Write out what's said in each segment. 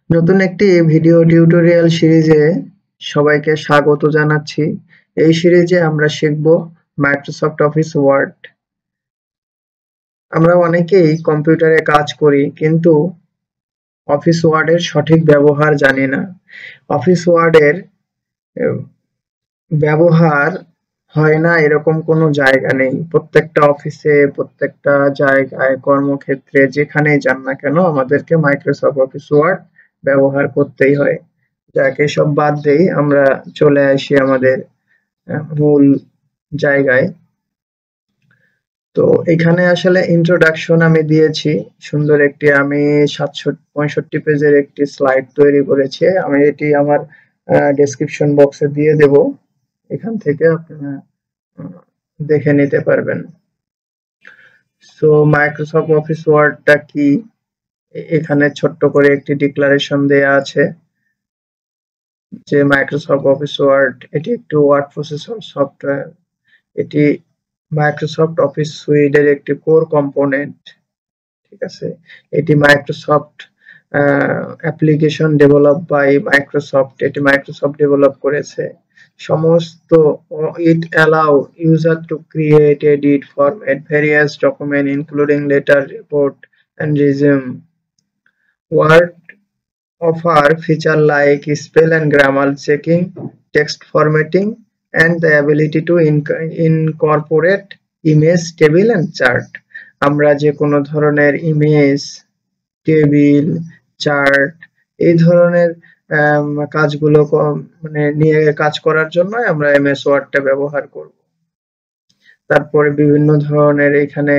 নতুন একটি video tutorial সিরিজে সবাইকে স্বাগত জানাচ্ছি। এই সিরিজে আমরা শিখব মাইক্রোসফট অফিস ওয়ার্ড। আমরা অনেকেই কম্পিউটারে কাজ করি, কিন্তু অফিস ওয়ার্ডের সঠিক ব্যবহার জানি না। অফিস ওয়ার্ডের ব্যবহার হয় না এরকম কোনো জায়গা নেই। প্রত্যেকটা অফিসে, প্রত্যেকটা জায়গায়, কর্মক্ষেত্রে যেখানেই যান না কেন আমাদেরকে মাইক্রোসফট অফিস ওয়ার্ড ব্যবহার করতেই হয়। যাক, এসব বাদ দেই, আমরা চলে আসি আমাদের মূল জায়গায়। তো এখানে আসলে ইন্ট্রোডাকশন আমি দিয়েছি সুন্দর একটি, আমি ৭৬৫ পেজের একটি স্লাইড তৈরি করেছি। আমি এটি আমার ডেসক্রিপশন বক্সে দিয়ে দেব, এখান থেকে আপনারা দেখে নিতে পারবেন। সো মাইক্রোসফট অফিস ওয়ার্ডটা কি, এখানে ছোট্ট করে একটি ডিক্লারেশন দেয়া আছে যে মাইক্রোসফট অফিস ওয়ার্ড এটি একটি ওয়ার্ড প্রসেসর সফটওয়্যার। এটি মাইক্রোসফট অফিস সুইটের একটি কোর কম্পোনেন্ট। ঠিক আছে, এটি Microsoft application develop by Microsoft, এটি মাইক্রোসফট ডেভেলপ করেছে। সমস্ত it allow user to create, edit, format various document including letter, report and resume. Word offer feature like spell and grammar checking, text formatting, and the ability to incorporate image, table and chart. আমরা যে কোনো ধরনের image, table, chart এই ধরনের কাজগুলো মানে নিয়ে কাজ করার জন্য আমরা এমএস ওয়ার্ডটা ব্যবহার করব। তারপরে বিভিন্ন ধরনের এখানে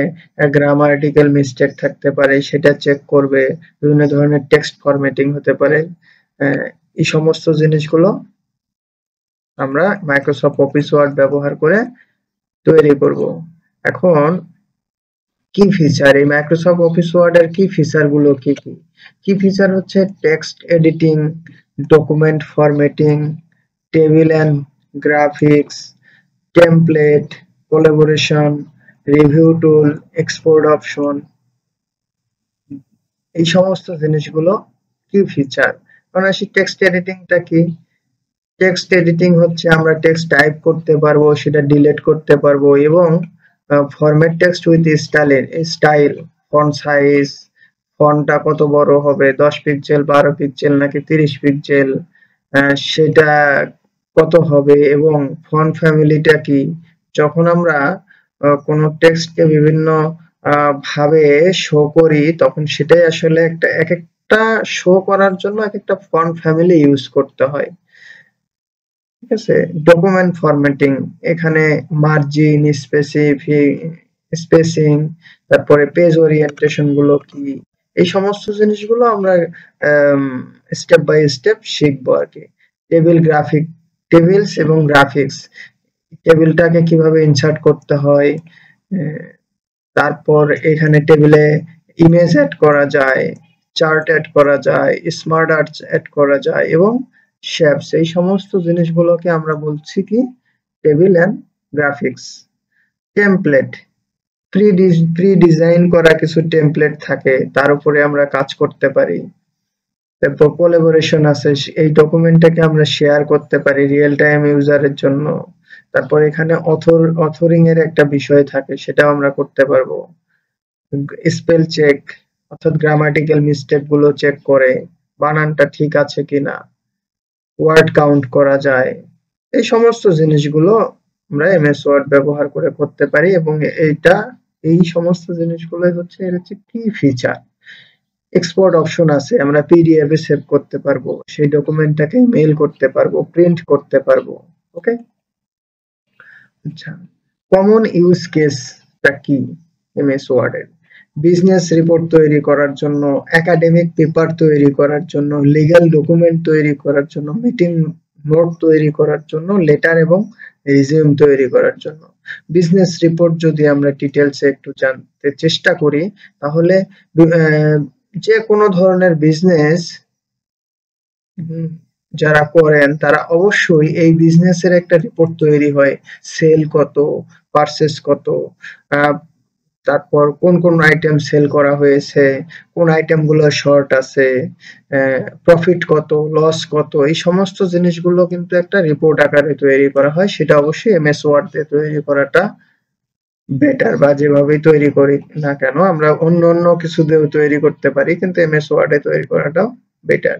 গ্রামাটিক্যাল মিস্টেক থাকতে পারে, সেটা চেক করবে। বিভিন্ন ধরনের টেক্সট ফরম্যাটিং হতে পারে। এই সমস্ত জিনিসগুলো আমরা মাইক্রোসফট অফিস ওয়ার্ড ব্যবহার করে তৈরি করব। এখন কি ফিচার, এই মাইক্রোসফট অফিস ওয়ার্ডের কি ফিচার গুলো কি কি? কি ফিচার হচ্ছে text editing, document formatting, table and graphics, template, collaboration, review tool, export option. এই সমস্ত জিনিসগুলো কি ফিচার। এখন আসি টেক্সট এডিটিংটা কি। টেক্সট এডিটিং হচ্ছে আমরা টেক্সট টাইপ করতে পারবো, সেটা ডিলিট করতে পারবো, এবং format text with style, font size, ফন্টটা কত বড় হবে, 10 পিক্সেল, 12 পিক্সেল নাকি 30 পিক্সেল, সেটা কত হবে, এবং ফন্ট ফ্যামিলিটা কি। যখন আমরা কোনো টেক্সটকে বিভিন্ন ভাবে শো করি, তখন সেটাই আসলে এক একটা শো করার জন্য এক একটা ফন্ট ফ্যামিলি ইউজ করতে হয়। ঠিক আছে, ডকুমেন্ট ফরম্যাটিং, এখানে মার্জিন, স্পেসিং, তারপরে পেজ ওরিয়েন্টেশন গুলো কি, এই সমস্ত জিনিসগুলো আমরা স্টেপ বাই স্টেপ শিখবো আর কি। টেবিলস এবং গ্রাফিক্স, টেবিলটাকে কিভাবে ইনসার্ট করতে হয়, তারপর এখানে টেবিলে ইমেজ অ্যাড করা যায়, চার্ট অ্যাড করা যায়, স্মার্ট আর্টস অ্যাড করা যায়, এবং শেপস, এই সমস্ত জিনিসগুলোকে আমরা বলছি কি table and graphics. Template, pre design করা কিছু টেমপ্লেট থাকে, তার উপরে আমরা কাজ করতে পারি। তারপর কোলাবোরেশন আছে, এই ডকুমেন্টটাকে আমরা শেয়ার করতে পারি রিয়েল টাইম ইউজারের জন্য। তারপর এখানে অথরিং এর একটা বিষয় থাকে, সেটাও আমরা করতে পারবো। স্পেল চেক, অর্থাৎ গ্রামাটিক্যাল মিস্টেক গুলো চেক করে বানানটা ঠিক আছে কিনা। ওয়ার্ড কাউন্ট করা যায়। এই সমস্ত জিনিসগুলো আমরা এমএস ওয়ার্ড ব্যবহার করে করতে পারি, এবং এই সমস্ত জিনিসগুলোই হচ্ছে এর হচ্ছে কি ফিচার। এক্সপোর্ট অপশন আছে, আমরা পিডিএফ এ সেভ করতে পারবো, সেই ডকুমেন্টটাকে মেইল করতে পারবো, প্রিন্ট করতে পারবো। ওকে, আচ্ছা, কমন ইউজ কেসটা কি এমএস ওয়ার্ডের? বিজনেস রিপোর্ট তৈরি করার জন্য, একাডেমিক পেপার তৈরি করার জন্য, লিগ্যাল ডকুমেন্ট তৈরি করার জন্য, মিটিং নোট তৈরি করার জন্য, লেটার এবং রিজিউম তৈরি করার জন্য। বিজনেস রিপোর্ট যদি আমরা ডিটেলসে একটু জানতে চেষ্টা করি, তাহলে যে কোনো ধরনের বিজনেস যারা করেন তারা অবশ্যই এই বিজনেসের একটা রিপোর্ট তৈরি হয়, সেল কত, পারচেজ কত, তারপর কোন কোন আইটেম সেল করা হয়েছে, কোন আইটেমগুলো শর্ট আছে, প্রফিট কত, লস কত, এই সমস্ত জিনিসগুলো কিন্তু একটা রিপোর্ট আকারে তৈরি করা হয়। সেটা অবশ্যই এমএস ওয়ার্ড দিয়ে তৈরি করাটা বেটার, বা যেভাবেই তৈরি করি না কেন আমরা অন্য অন্য কিছু দিয়েও তৈরি করতে পারি, কিন্তু এমএস ওয়ার্ডে তৈরি করাটাও বেটার।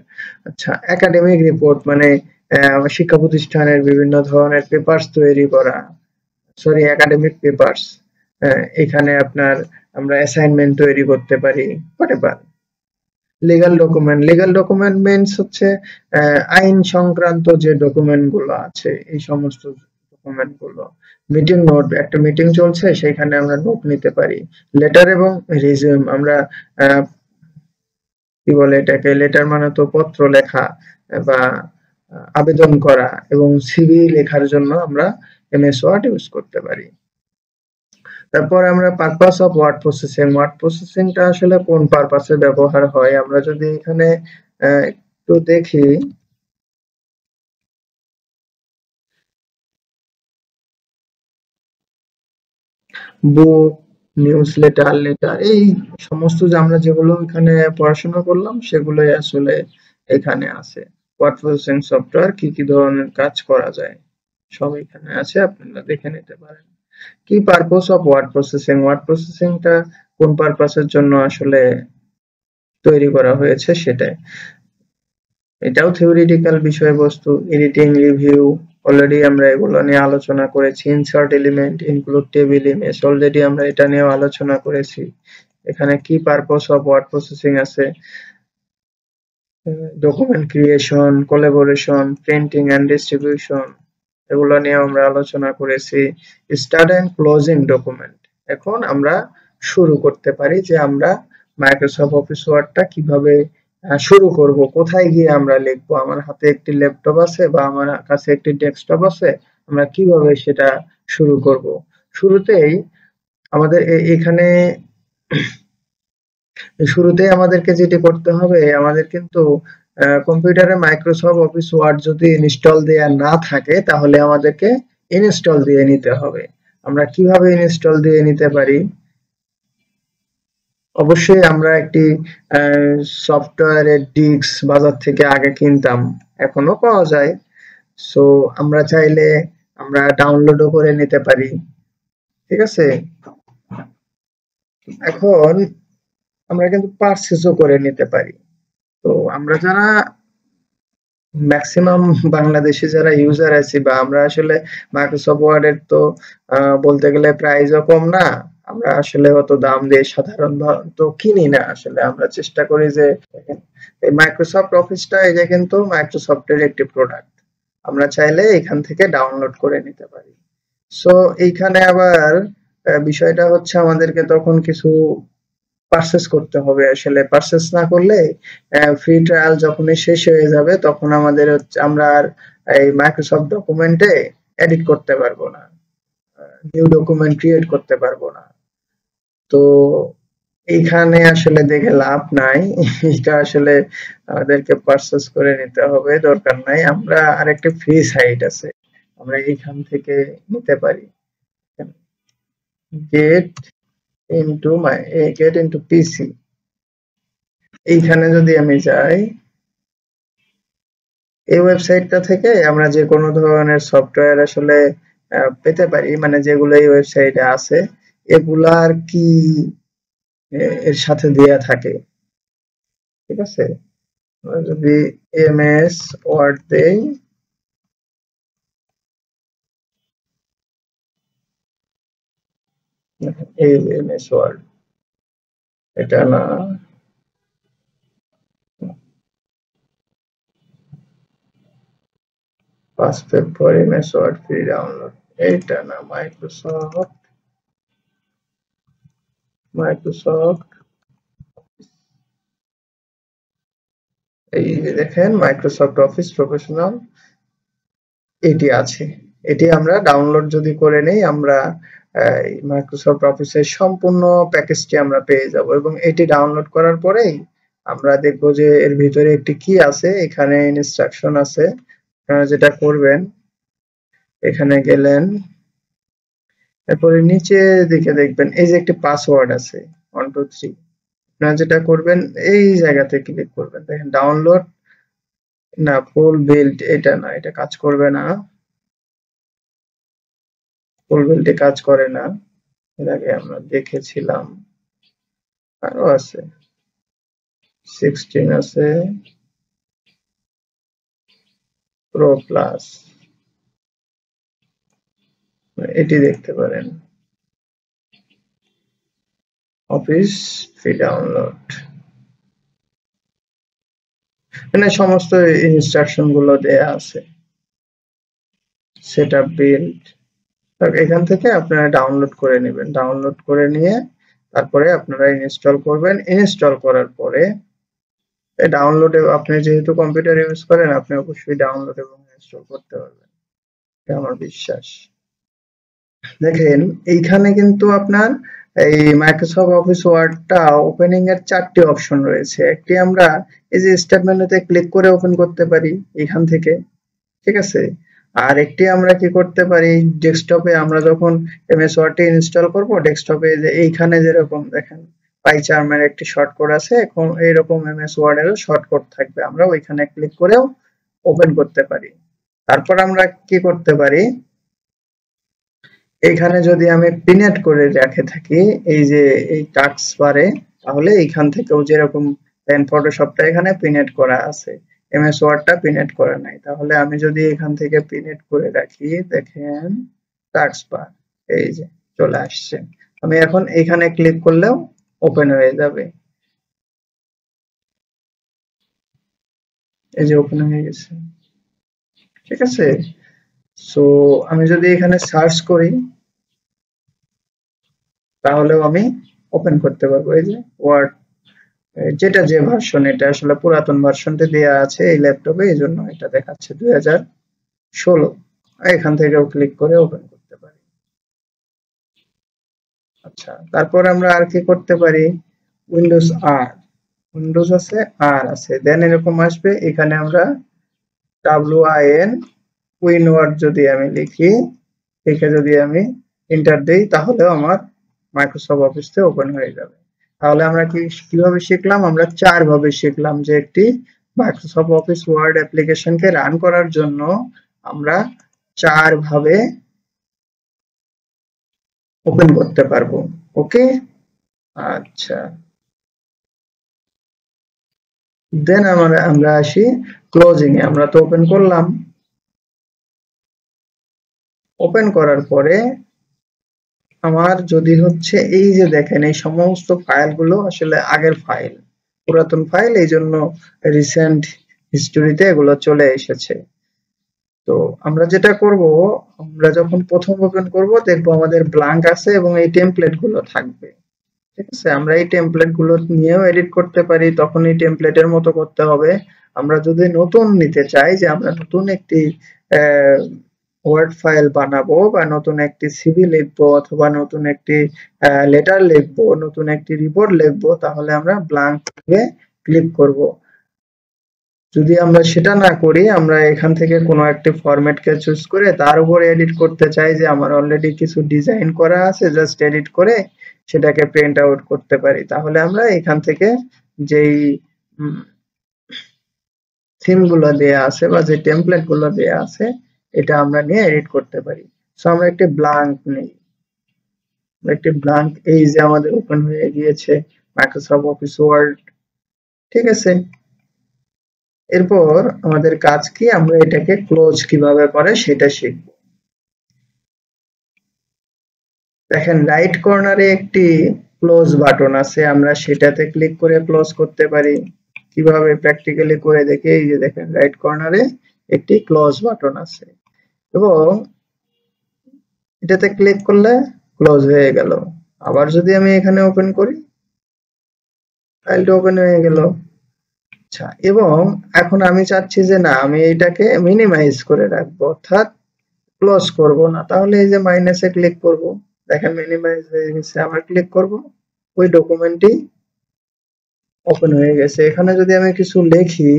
আচ্ছা, একাডেমিক রিপোর্ট মানে শিক্ষা প্রতিষ্ঠানের বিভিন্ন ধরনের পেপার্স তৈরি করা, সরি একাডেমিক পেপার্স, এখানে আপনার আমরা অ্যাসাইনমেন্ট তৈরি করতে পারি, হোয়াটএভার। লিগ্যাল ডকুমেন্ট মিনস হচ্ছে আইন সংক্রান্ত যে ডকুমেন্ট গুলো আছে, এই সমস্ত ডকুমেন্ট গুলো। মিটিং নোট, একটা মিটিং চলছে সেখানে আমরা নোট নিতে পারি। লেটার এবং রিজিউম, আমরা কি বলে এটাকে, লেটার মানে তো পত্র লেখা বা আবেদন করা, এবং সিভি লেখার জন্য আমরা এমএস ওয়ার্ড ইউজ করতে পারি। তারপর আমরা purpose of word processing, word প্রসেসিংটা আসলে কোন পারপাসে ব্যবহার হয়, আমরা যদি এখানে একটু দেখি, বুক, নিউজ লেটার, লেটার, এই সমস্ত যে আমরা যেগুলো এখানে পড়াশোনা করলাম সেগুলোই আসলে এখানে আছে। ওয়ার্ড প্রসেসিং সফটওয়্যার কি কি ধরনের কাজ করা যায় সব এখানে আছে, আপনারা দেখে নিতে পারেন। কি purpose of word processing, word প্রসেসিংটা কোন পারপাসের জন্য আসলে তৈরি করা হয়েছে সেটাই। এটাও থিওরিটিক্যাল বিষয়বস্তু। এডিটিং, রিভিউ, অলরেডি আমরা এগুলো নিয়ে আলোচনা করেছি। Insert element, include table, image, already আমরা এটা নিয়েও আলোচনা করেছি। এখানে কি পারপোজ অফ ওয়ার্ড প্রসেসিং আছে, document creation, collaboration, printing and distribution, এগুলো নিয়ে আমরা আলোচনা করেছি। স্টার্ট এন্ড ক্লোজিং ডকুমেন্ট, এখন আমরা শুরু করতে পারি যে আমরা মাইক্রোসফট অফিস ওয়ার্ডটা কিভাবে শুরু করব, কোথায় গিয়ে আমরা লিখবো। আমার হাতে একটি ল্যাপটপ আছে বা আমার কাছে একটি ডেস্কটপ আছে, আমরা কিভাবে সেটা শুরু করব। শুরুতেই আমাদের এখানে শুরুতেই আমাদেরকে যেটি করতে হবে, আমাদের কিন্তু কম্পিউটারে মাইক্রোসফট অফিস ওয়ার্ড যদি ইনস্টল দেয়া না থাকে তাহলে আমাদেরকে ইনস্টল দিয়ে নিতে হবে। আমরা কিভাবে ইনস্টল দিয়ে নিতে পারি, অবশ্যই আমরা একটি সফটওয়্যারের ডিস্ক বাজার থেকে আগে কিনতাম, এখনো পাওয়া যায়। সো আমরা চাইলে আমরা ডাউনলোডও করে নিতে পারি, ঠিক আছে। এখন আমরা কিন্তু পারচেজও করে নিতে পারি। তো আমরা যারা ম্যাক্সিমাম বাংলাদেশে যারা ইউজার আছি, বা আমরা আসলে মাইক্রোসফট ওয়ার্ডের তো বলতে গেলে প্রাইসও কম না, আমরা আসলে অত দাম দিয়ে সাধারণত কিনি না। আসলে আমরা চেষ্টা করি যে এই মাইক্রোসফট অফিসটা, এটা কিন্তু মাইক্রোসফটের একটি প্রোডাক্ট, আমরা চাইলে এখান থেকে ডাউনলোড করে নিতে পারি। সো এইখানে আবার বিষয়টা হচ্ছে আমাদেরকে তখন কিছু পারচেজ করতে হবে। আসলে পারচেজ না করলে ফ্রি ট্রায়াল যখনই শেষ হয়ে যাবে তখন আমাদের হচ্ছে আমরা আর এই মাইক্রোসফট ডকুমেন্টে এডিট করতে পারবো না, নিউ ডকুমেন্ট ক্রিয়েট করতে পারবো না। তো এইখানে আসলে দেখে লাভ নাই। এটা আসলে আমাদেরকে পারচেজ করে নিতে হবে, দরকার নাই। আমরা আরেকটা ফ্রি সাইট আছে, আমরা এইখান থেকে নিতে পারি। গেট ইনটু পিসি, এইখানে যদি আমি যাই, এই ওয়েবসাইটটা থেকে আমরা যে কোনো ধরনের সফটওয়্যার আসলে পেতে পারি, মানে যেগুলো এই ওয়েবসাইটে আছে এগুলার কি এর সাথে দেয়া থাকে, ঠিক আছে। যদি এমএস ওয়ার্ড দেই, এই এমএস ওয়ার্ড, এটা না, for MS word free download, এটা না, মাইক্রোসফট এই যে দেখেন মাইক্রোসফট অফিস প্রফেশনাল, এটি আছে। এটি আমরা ডাউনলোড যদি করে নেই, আমরা মাইক্রোসফট অফিসের সম্পূর্ণ প্যাকেজটি আমরা পেয়ে যাব। এবং এটি ডাউনলোড করার পরেই আমরা দেখব যে এর ভিতরে একটি কি আছে, এখানে ইনস্ট্রাকশন আছে। যেটা করবেন, এখানে গেলেন, এরপরে নিচে দিকে দেখবেন এই যে একটি পাসওয়ার্ড আছে 1 2 3। আপনারা যেটা করবেন এই জায়গাতে ক্লিক করবেন, দেখেন ডাউনলোড না ফুল বিল্ড, এটা না, এটা কাজ করবে না, ফুল বিল্ডে কাজ করে না, এর আগে আমরা দেখেছিলাম। আরো আছে 16 আছে, প্রো প্লাস, এটি দেখতে পারেন অফিস ফ্রি ডাউনলোড, এখানে সমস্ত ইনস্ট্রাকশন গুলো দেয়া আছে, সেটআপ বিল্ড। এখান থেকে আপনারা ডাউনলোড করে নেবেন, ডাউনলোড করে নিয়ে তারপরে আপনারা ইনস্টল করবেন। ইনস্টল করার পরে ডাউনলোডে, আপনি যেহেতু কম্পিউটার ইউজ করেন আপনি অবশ্যই ডাউনলোড এবং ইনস্টল করতে পারবেন, এটা আমার বিশ্বাস। দেখেন এইখানে কিন্তু আপনার এই মাইক্রোসফট অফিস ওয়ার্ডটা ওপেনিং এর 4টি অপশন রয়েছে। একটি আমরা এই যে স্টার্ট মেনুতে ক্লিক করে ওপেন করতে পারি এখান থেকে, ঠিক আছে। আর একটি আমরা কি করতে পারি, ডেস্কটপে আমরা যখন এমএস ওয়ার্ড ইনস্টল করব, ডেস্কটপে যে এইখানে যেরকম দেখেন পাইচার্মের একটি শর্টকাট আছে, এখন এইরকম এমএস ওয়ার্ড এরও শর্টকাট থাকবে, আমরা ওইখানে ক্লিক করেও ওপেন করতে পারি। তারপর আমরা কি করতে পারি, এখানে যদি আমি পিনেট করে রেখে থাকি এই যে এই টাস্ক বারে, তাহলে এইখান থেকেও যেরকম দেন ফটোশপটা এখানে পিনেট করা আছে, এমএস ওয়ার্ডটা পিনেট করা নাই, তাহলে আমি যদি এখান থেকে পিনেট করে রাখি, দেখেন টাস্ক বার এই যে চলে আসছে, আমি এখন এখানে ক্লিক করলেও ওপেন হয়ে যাবে, এই যে ওপেন হয়ে গেছে, ঠিক আছে। সো আমি যদি এখানে সার্চ করি তাহলেও আমি ওপেন করতে পারবো, এই যে ওয়ার্ড, যেটা যে ভার্সন, এটা আসলে পুরাতন ভার্সনটা দেয়া আছে এই ল্যাপটপে, এই জন্য এটা দেখাচ্ছে 2016। এখান থেকেও ক্লিক করে ওপেন করতে পারি। আচ্ছা, তারপর আমরা আর কি করতে পারি, উইন্ডোজ আর, উইন্ডোজ আছে আর আছে, দেন এরকম আসবে, এখানে আমরা WIN উইনওয়ার্ড যদি আমি লিখি, লিখে যদি আমি এন্টার দেই, তাহলেও আমার মাইক্রোসফট অফিসে ওপেন হয়ে যাবে। তাহলে আমরা কিভাবে শিখলাম, আমরা 4 ভাবে শিখলাম যে একটি মাইক্রোসফট অফিস ওয়ার্ড অ্যাপ্লিকেশনকে রান করার জন্য আমরা 4 ভাবে ওপেন করতে পারবো। ওকে, আচ্ছা, দেন আমরা আসি ক্লোজিং এ। আমরা তো ওপেন করলাম, ওপেন করার পরে আমার যদি হচ্ছে এই যে দেখেন এই সমস্ত ফাইলগুলো আসলে আগের ফাইল, পুরাতন ফাইল, এই জন্য রিসেন্ট হিস্টোরিতে এগুলো চলে এসেছে। তো আমরা যেটা করব, আমরা যখন প্রথম ওপেন করব দেখবো আমাদের ব্ল্যাঙ্ক আছে এবং এই টেমপ্লেট গুলো থাকবে, ঠিক আছে। আমরা এই টেমপ্লেট গুলো নিয়েও এডিট করতে পারি, তখন এই টেমপ্লেটের মতো করতে হবে। আমরা যদি নতুন নিতে চাই যে আমরা নতুন একটি ওয়ার্ড ফাইল বানাবো বা নতুন একটি সিভি লিখবো অথবা নতুন একটি লেটার লিখবো, নতুন একটি রিপোর্ট লিখবো, তাহলে আমরা ব্ল্যাঙ্ক এ ক্লিক করব। যদি আমরা সেটা না করি, আমরা এখান থেকে কোনো একটি ফরম্যাটকে চুজ করে তার উপর এডিট করতে চাই যে আমার অলরেডি কিছু ডিজাইন করা আছে, জাস্ট এডিট করে সেটাকে প্রিন্ট আউট করতে পারি, তাহলে আমরা এখান থেকে যেই থিম গুলো দেয়া আছে বা যে টেমপ্লেট গুলো দেয়া আছে এটা আমরা নিয়ে এডিট করতে পারি। সো আমরা একটি ব্ল্যাঙ্ক নেই, একটি ব্ল্যাঙ্ক, এই যে আমাদের ওপেন হয়ে গিয়েছে মাইক্রোসফট অফিস ওয়ার্ড, ঠিক আছে। এরপর আমাদের কাজ কি, আমরা এটাকে ক্লোজ কিভাবে করে সেটা শিখব। দেখেন রাইট কর্নারে একটি ক্লোজ বাটন আছে, আমরা সেটাতে ক্লিক করে ক্লোজ করতে পারি। কিভাবে প্র্যাকটিক্যালি করে দেখে, এই যে দেখেন রাইট কর্নারে একটি ক্লোজ বাটন আছে এবং এটাতে ক্লিক করলে ক্লোজ হয়ে গেল। আবার যদি আমি এখানে ওপেন করি, ফাইলটা ওপেন হয়ে গেল। আচ্ছা, এবং এখন আমি চাচ্ছি যে না, আমি এটাকে মিনিমাইজ করে রাখবো, অর্থাৎ ক্লোজ করব না, তাহলে এই যে মাইনাসে ক্লিক করব, দেখেন মিনিমাইজ হয়ে গেছে, আবার ক্লিক করব, ওই ডকুমেন্টটি ওপেন হয়ে গেছে। এখানে যদি আমি কিছু লিখি,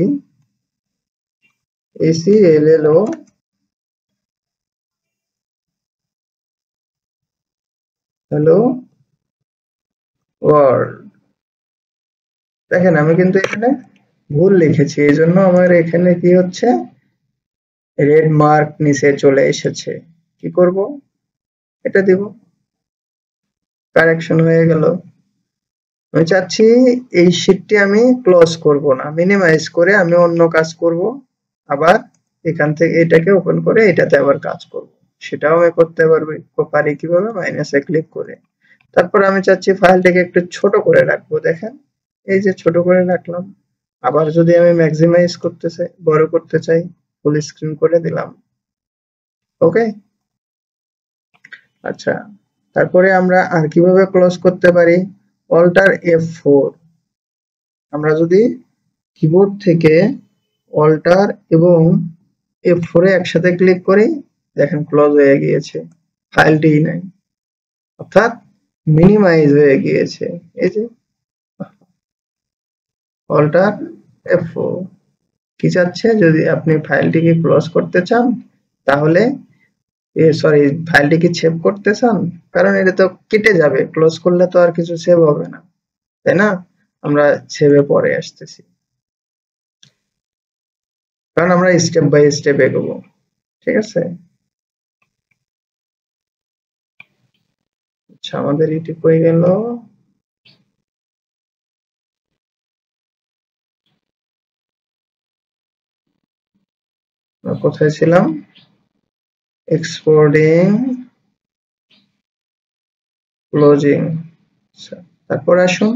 ACLLO হ্যালো ওয়ার্ল্ড। দেখেন আমি কিন্তু এখানে ভুল লিখেছি, এই জন্য আমার এখানে কি হচ্ছে, রেড মার্ক নিচে চলে এসেছে। কি করব, এটা দিব, কারেকশন হয়ে গেল। আমি চাচ্ছি এই শীটটি আমি ক্লোজ করব না, মিনিমাইজ করে আমি অন্য কাজ করব, আবার এখান থেকে এটাকে ওপেন করে এটাতে আবার কাজ করব। সেটাও আমি করতে পারি কিভাবে, মাইনাসে ক্লিক করে। তারপর আমি চাচ্ছি ফাইলটাকে একটু ছোট করে রাখবো, দেখেন এই যে ছোট করে রাখলাম। আবার যদি আমি ম্যাক্সিমাইজ করতে চাই, বড় করতে চাই, ফুল স্ক্রিন করে দিলাম। ওকে, আচ্ছা, তারপরে আমরা আর কিভাবে ক্লোজ করতে পারি, অল্টার F4। আমরা যদি কিবোর্ড থেকে অল্টার এবং F4 এ একসাথে ক্লিক করি, দেখেন ক্লোজ হয়ে গিয়েছে, ফাইলটি নাই, অর্থাৎ মিনিমাইজ হয়ে গিয়েছে। এই যে অল্টার F4 কি চাচ্ছে, যদি আপনি ফাইলটিকে ক্লোজ করতে চান তাহলে সরি, ফাইলটিকে সেভ করতে চান, কারণ এটা তো কেটে যাবে, ক্লোজ করলে তো আর কিছু সেভ হবে না, তাই না? আমরা সেভে পরে আসতেছি, কারণ আমরা স্টেপ বাই স্টেপ এগোবো। ঠিক আছে, আচ্ছা আমাদের এটি হয়ে গেল। আমরা কোথায় ছিলাম, এক্সপোর্টিং ক্লোজিং। আচ্ছা, তারপর আসুন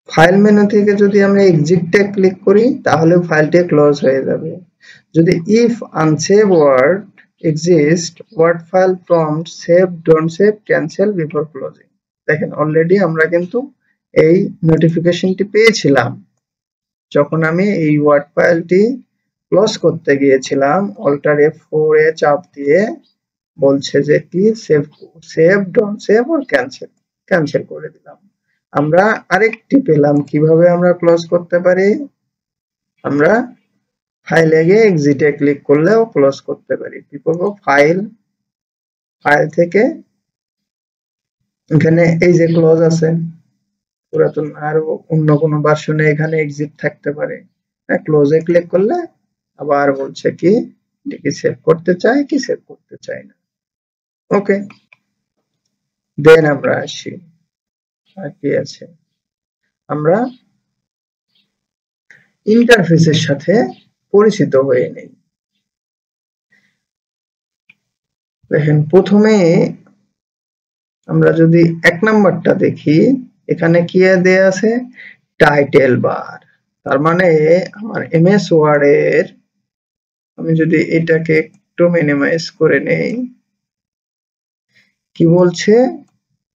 ফাইল মেনু থেকে যদি আমরা এক্সিটে ক্লিক করি তাহলে ফাইলটি ক্লোজ হয়ে যাবে। যদি if unsave word exist, word file prompt save don't save cancel before closing. দেখেন অলরেডি আমরা কিন্তু এই নোটিফিকেশনটি পেয়েছিলাম যখন আমি এই ওয়ার্ড ফাইলটি ক্লোজ করতে গিয়েছিলাম, অল্টার F4 এ চাপ দিয়ে বলছে যে কি সেভ, সেভ ডোন্ট সেভ আর ক্যান্সেল, ক্যান্সেল করে দিলাম। আমরা আরেকটি পেলাম, কিভাবে আমরা ক্লোজ করতে পারি, আমরা ফাইলে গিয়ে এক্সিটে ক্লিক করলেও ক্লোজ করতে পারি। কি করব, ফাইল, ফাইল থেকে এখানে এই যে ক্লোজ আছে, পুরাতন আর অন্য কোনো ভার্সনে এখানে এক্সিট থাকতে পারে, ক্লোজে ক্লিক করলে আবার বলছে কি এটাকে সেভ করতে চাই কি সেভ করতে চাই না। ওকে, দেন আমরা আসি, আর কি আছে, আমরা ইন্টারফেসের সাথে পরিচিত হয়ে নেই। দেখেন প্রথমে আমরা যদি 1 নাম্বারটা দেখি, এখানে কি দেয়া আছে, টাইটেল বার। তার মানে আমার এমএস ওয়ার্ড এর, আমি যদি এটাকে একটু মিনিমাইজ করে নেই, কি বলছে,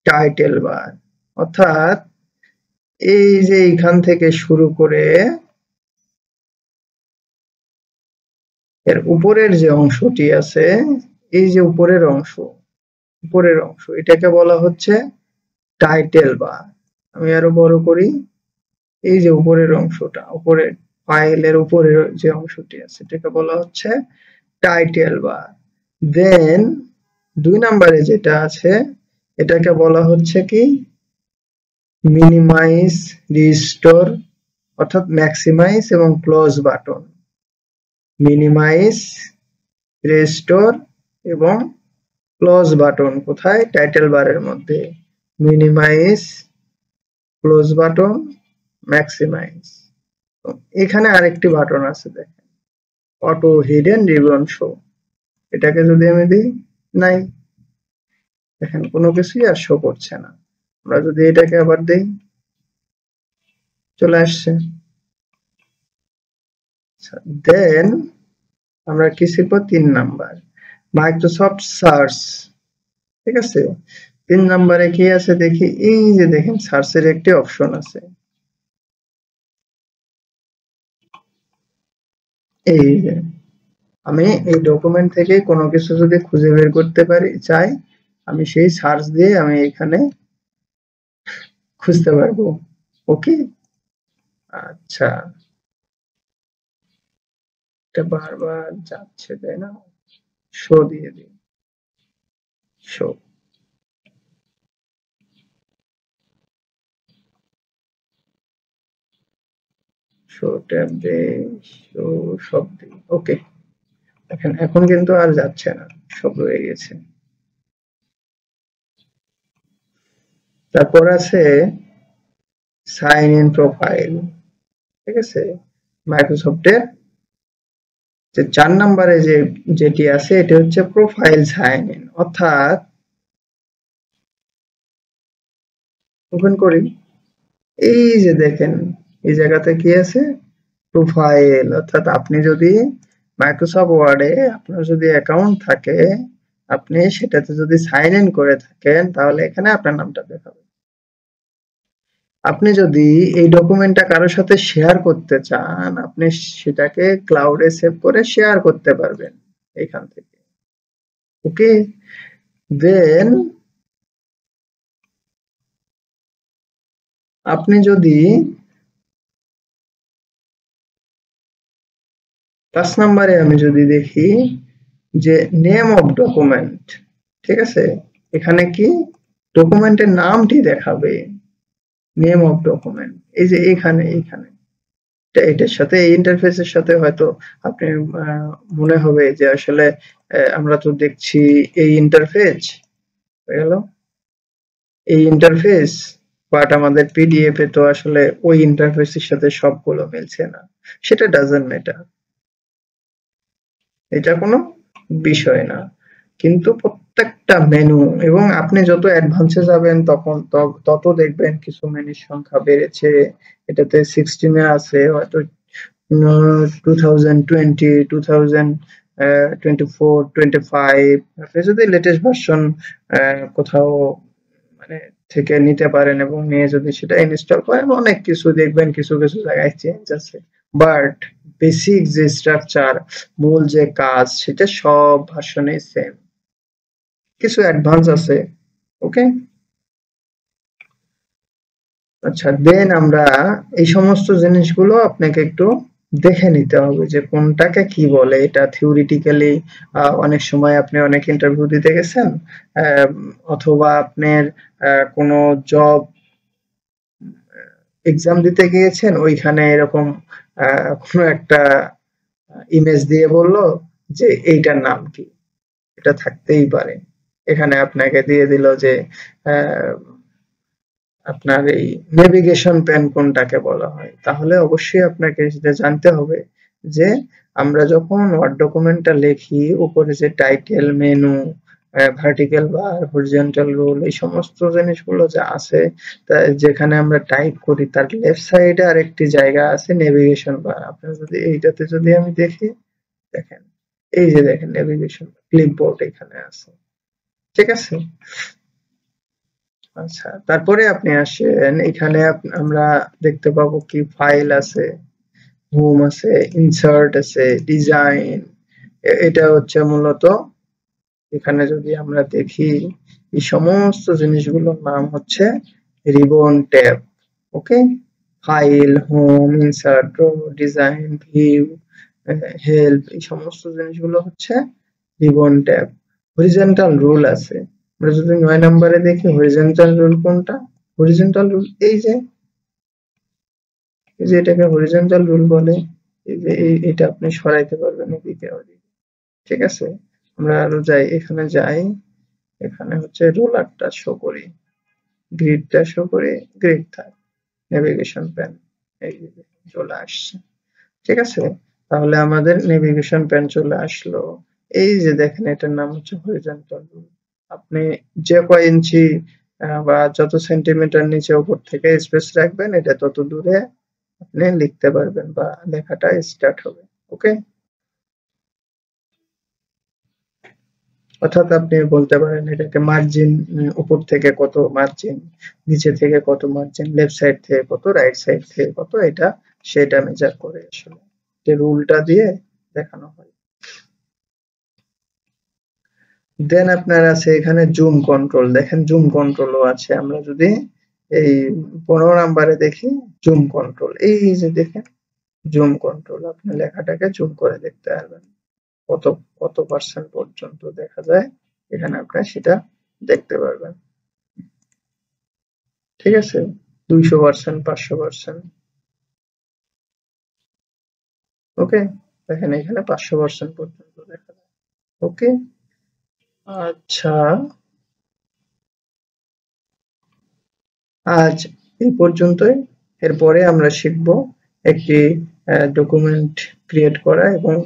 টাইটেল বার, অর্থাৎ এই যে এখান থেকে শুরু করে এর উপরের যে অংশটি আছে, এই যে উপরের অংশ, উপরের অংশ এটাকে বলা হচ্ছে টাইটেল বার। আমি আরো বড় করি, এই যে উপরের অংশটা, উপরে ফাইলের উপরের যে অংশটি আছে এটাকে বলা হচ্ছে টাইটেল বার। দেন 2 নম্বরে যেটা আছে এটাকে বলা হচ্ছে কি, মিনিমাইজ, রিস্টোর, অর্থাৎ ম্যাক্সিমাইজ এবং ক্লোজ বাটন। মিনিমাইজ, রিস্টোর এবং ক্লোজ বাটন কোথায়, টাইটেল বারের মধ্যে। Minimize, close button, maximize. এখানে আরেকটি বাটন আছে দেখেন, অটো হিডেন রিবন শো, এটাকে যদি আমি দিই, নাই, দেখেন কোনো কিছুই আর শো করছে না। আমরা যদি এটাকে আবার দেই, চলে আসছে। দেন আমরা কি শিখব, 3 নাম্বার, মাইক্রোসফট সার্চ। ঠিক আছে, 3 নাম্বারে কি আছে দেখি, এই যে দেখেন সার্চের একটি অপশন আছে, এই যে আমি এই ডকুমেন্ট থেকে কোনো কিছু যদি খুঁজে বের করতে পারি চাই, আমি সেই সার্চ দিয়ে আমি এখানে খুঁজতে পারবো। ওকে, আচ্ছা, এটা বারবার যাচ্ছে তাই না, শো দিয়ে দিই। শো শো ট্যাব দে, শো সব দিই। ওকে, দেখেন এখন কিন্তু আর যাচ্ছে না, সব রয়ে গেছে। তারপর আছে সাইন ইন প্রোফাইল, ঠিক আছে। মাইক্রোসফটের যে 4 নম্বরে যেটি আছে এটি হচ্ছে প্রোফাইল সাইন ইন, অর্থাৎ ওপেন করি, এই যে দেখেন এই জায়গাতে কি আছে, প্রোফাইল। অর্থাৎ আপনি যদি মাইক্রোসফট ওয়ার্ডে আপনার যদি অ্যাকাউন্ট থাকে, আপনি সেটাতে যদি সাইন ইন করে থাকেন তাহলে এখানে আপনার নামটা দেখাবে। আপনি যদি এই ডকুমেন্টটা কারোর সাথে শেয়ার করতে চান, আপনি সেটাকে ক্লাউডে সেভ করে শেয়ার করতে পারবেন এখান থেকে। ওকে, দেন আপনি যদি 5 নম্বরে আমি যদি দেখি যে নেম অফ ডকুমেন্ট, ঠিক আছে, এখানে কি ডকুমেন্টের নামটি দেখাবে, নেম অফ ডকুমেন্ট, এই যে এখানে এখানে এটার সাথে এই ইন্টারফেসের সাথে হয়তো আপনি মনে হবে যে আসলে আমরা তো দেখছি এই ইন্টারফেস হয়ে গেল, এই ইন্টারফেস, বাট আমাদের পিডিএফ এ তো আসলে ওই ইন্টারফেসের সাথে সবগুলো মিলছে না। সেটা ডাজন্ট ম্যাটার, এটা কোনো বিষয় না। কিন্তু প্রত্যেকটা মেনু, এবং আপনি যত অ্যাডভান্সে যাবেন তখন তত দেখবেন কিছু মেনুর সংখ্যা বেড়েছে। এটাতে 16 এ আছে, হয়তো 2020, 2024, 25। আপনি যদি লেটেস্ট ভার্সন কোথাও মানে থেকে নিতে পারেন এবং নিয়ে যদি সেটা ইনস্টল করেন, অনেক কিছু দেখবেন কিছু কিছু জায়গায় চেঞ্জ আছে, বাট বেসিক যে স্ট্রাকচার, মূল যে কাজ, সেটা সব ভার্সনে সেম, কিছু অ্যাডভান্স আছে। ওকে, আচ্ছা, দেন আমরা এই সমস্ত জিনিসগুলো আপনাকে একটু দেখে নিতে হবে যে কোনটাকে কি বলে। এটা থিওরিটিক্যালি অনেক সময় আপনি অনেক ইন্টারভিউ দিতে গেছেন, অথবা আপনার কোনো জব এক্সাম দিতে গিয়েছেন, ওইখানে এরকম কোনো একটা ইমেজ দিয়ে বলল যে এইটার নাম কি, এটা থাকতেই পারে। এখানে আপনাকে দিয়ে দিল যে আহ, আপনার এই নেভিগেশন প্যান কোনটাকে বলা হয়, তাহলে অবশ্যই আপনাকে সেটা জানতে হবে যে আমরা যখন ওয়ার্ড ডকুমেন্টটা লিখি, উপরে যে টাইটেল, মেনু, ভার্টিক্যাল বার, হরিজন্টাল রুল, এই সমস্ত জিনিসগুলো যা আছে, তা যেখানে আমরা টাইপ করি তার লেফট সাইডে আরেকটি জায়গা আছে নেভিগেশন বার। আপনারা যদি এইটাতে যদি আমি দেখি, দেখেন এই যে দেখেন নেভিগেশন ক্লিপবোর্ড এখানে আছে, ঠিক আছে। আচ্ছা, তারপরে আপনি আসেন এখানে, আমরা দেখতে পাবো কি ফাইল আছে, হোম আছে, ইনসার্ট আছে, ডিজাইন। এটা হচ্ছে মূলত, এখানে যদি আমরা দেখি এই সমস্ত জিনিসগুলোর নাম হচ্ছে ribbon tab. Okay, file, home, insert, draw, design, view, help, এই সমস্ত জিনিসগুলো হচ্ছে রিবন ট্যাব। হরিজন্টাল রুল আছে, আমরা যদি 9 নম্বরে দেখি হরিজন্টাল রুল কোনটা, হরিজন্টাল রুল এই যে এটাকে হরিজন্টাল রুল বলে। এই যে এটা আপনি সরাইতে পারবেন এদিকে ওদিকে, ঠিক আছে। আমরা আরো যাই, এখানে যাই, এখানে হচ্ছে রোলারটা শো করি, গ্রিডটা শো করি, গ্রিড থাক, নেভিগেশন প্যান, এই যে চলে আসছে, ঠিক আছে। তাহলে আমাদের নেভিগেশন প্যান চলে আসলো। এই যে দেখেন এটার নাম হচ্ছে হরিজন্টাল রুল। আপনি যে কয় ইঞ্চি বা যত সেন্টিমিটার নিচে উপর থেকে স্পেস রাখবেন, এটা তত দূরে আপনি লিখতে পারবেন বা লেখাটা স্টার্ট হবে। ওকে, অর্থাৎ আপনি বলতে পারেন এটাকে মার্জিন, উপর থেকে কত মার্জিন, নিচে থেকে কত মার্জিন, লেফট সাইড থেকে কত, রাইট সাইড থেকে কত, এটা সেটা মেজার করে আসলে যে রুলটা দিয়ে দেখানো হয়। দেন আপনার আছে এখানে জুম কন্ট্রোল, দেখেন জুম কন্ট্রোলও আছে। আমরা যদি এই 15 নাম্বারে দেখি জুম কন্ট্রোল, এই যে দেখেন জুম কন্ট্রোল, আপনি লেখাটাকে জুম করে দেখতে পারবেন কত কত পার্সেন্ট পর্যন্ত দেখা যায়, এখানে আপনার সেটা দেখতে পারবেন। ঠিক আছে, 200%, 500%। ওকে, দেখেন এখানে 500% পর্যন্ত দেখা যায়। ওকে, আচ্ছা, আজ এই পর্যন্তই। এরপরে আমরা শিখব একটি ডকুমেন্ট ক্রিয়েট করা এবং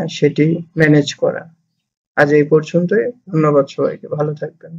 সেটি ম্যানেজ করা। আজ এই পর্যন্তই। ধন্যবাদ সবাইকে, ভালো থাকবেন।